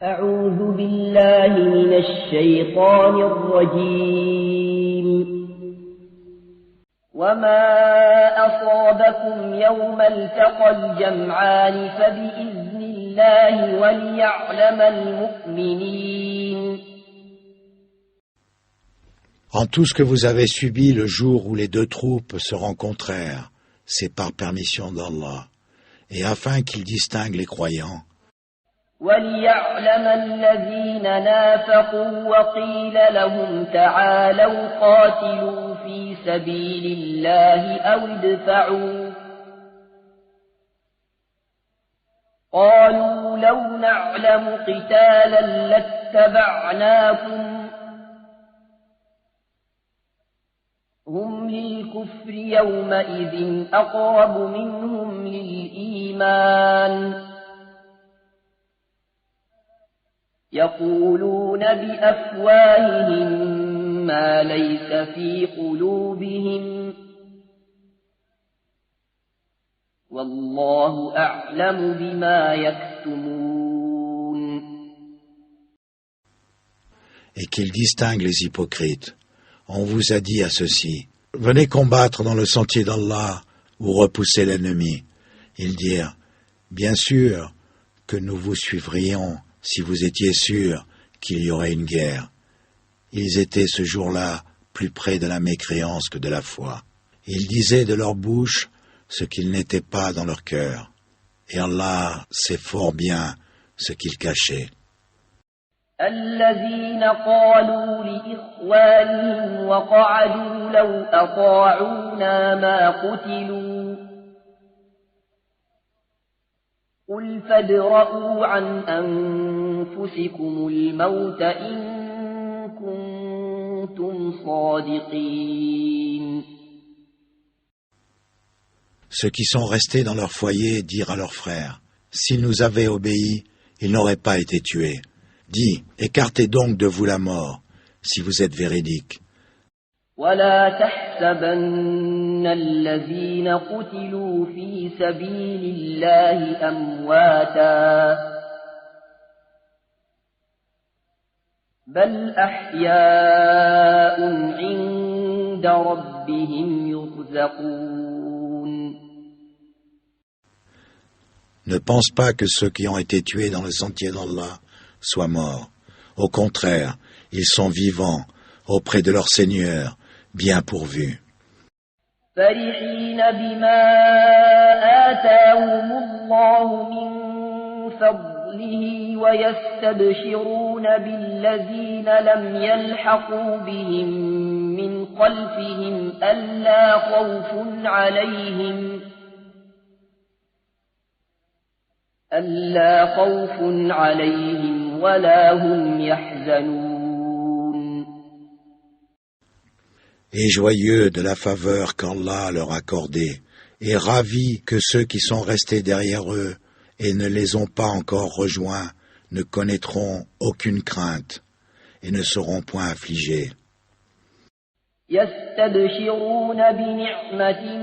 أعوذ بالله من الشيطان الرجيم وما أصابكم يوم التقى الجمعان فبإذن الله وليعلم المؤمنين. En tout ce que vous avez subi le jour où les deux troupes se rencontrèrent, c'est par permission d'Allah, et afin qu'il distingue les croyants. وَلِيَعْلَمَ الَّذِينَ نَافَقُوا وَقِيلَ لَهُمْ تَعَالَوْا قَاتِلُوا فِي سَبِيلِ اللَّهِ أَوِ ادْفَعُوا قَالُوا لَوْ نَعْلَمُ قِتَالًا لَاتَّبَعْنَاكُمْ هُمْ لِلْكُفْرِ يَوْمَئِذٍ أَقْرَبُ مِنْهُمْ لِلْإِيمَانِ يقولون بأفواههم ما ليس في قلوبهم والله أعلم بما يكتمون. Et qu'il distingue les hypocrites. On vous a dit à ceux-ci, venez combattre dans le sentier d'Allah ou repousser l'ennemi. Ils dirent, bien sûr que nous vous suivrions si vous étiez sûrs qu'il y aurait une guerre. Ils étaient ce jour-là plus près de la mécréance que de la foi. Ils disaient de leur bouche ce qu'ils n'étaient pas dans leur cœur. Et Allah sait fort bien ce qu'ils cachaient. الذين قالوا لإخوانهم وقعدوا لو أطاعونا ما قتلوا قل فادرءوا عن أنفسكم الموت إن كنتم صادقين. Ceux qui sont restés dans leur foyer dirent à leurs frères, s'ils nous avaient obéi, ils n'auraient pas été tués. Dis, écartez donc de vous la mort, si vous êtes véridiques. ولا تحسبن الذين قتلوا في سبيل الله أمواتا بل أحياء عند ربهم يرزقون. Ne pense pas que ceux qui ont été tués dans le sentier d'Allah soient morts. Au contraire, ils sont vivants auprès de leur Seigneur, bien pourvus. فرحين بما آتاهم الله من فضله ويستبشرون بالذين لم يلحقوا بهم من خلفهم ألا خوف عليهم ولا هم يحزنون. Et joyeux de la faveur qu'Allah leur a accordée, et ravis que ceux qui sont restés derrière eux et ne les ont pas encore rejoints ne connaîtront aucune crainte et ne seront point affligés. يستبشرون بنعمة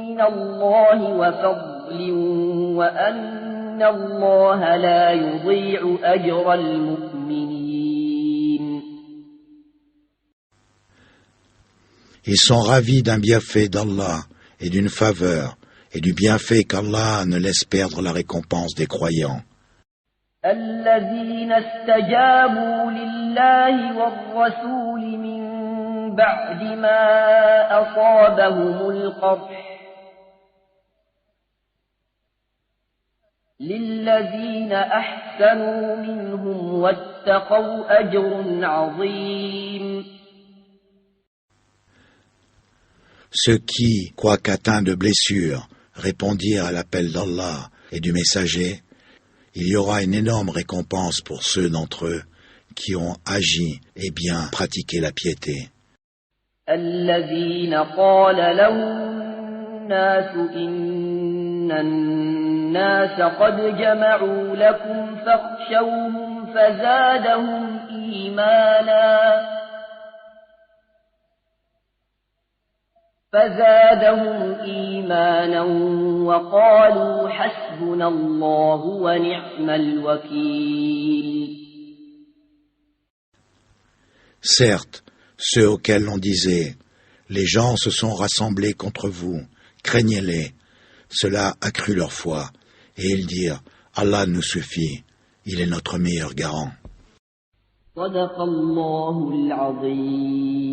من الله وفضل وأن الله لا يضيع أجر المؤمنين. Ils sont ravis d'un bienfait d'Allah et d'une faveur et du bienfait qu'Allah ne laisse perdre la récompense des croyants. الذين استجابوا لله والرسول من بعد ما أصابهم القرح للذين أحسنوا منهم واتقوا أجر عظيم. Ceux qui, quoique atteints de blessures, répondirent à l'appel d'Allah et du messager, il y aura une énorme récompense pour ceux d'entre eux qui ont agi et bien pratiqué la piété. الذين قال لهم الناس إن الناس قد جمعوا لكم فاخشوهم فزادهم إيمانا فزادهم إيمانا وقالوا حسبنا الله ونعم الوكيل. Certes, ceux auxquels l'on disait « Les gens se sont rassemblés contre vous, craignez-les », cela accrut leur foi, et ils dirent « Allah nous suffit, il est notre meilleur garant. » صدق الله العظيم.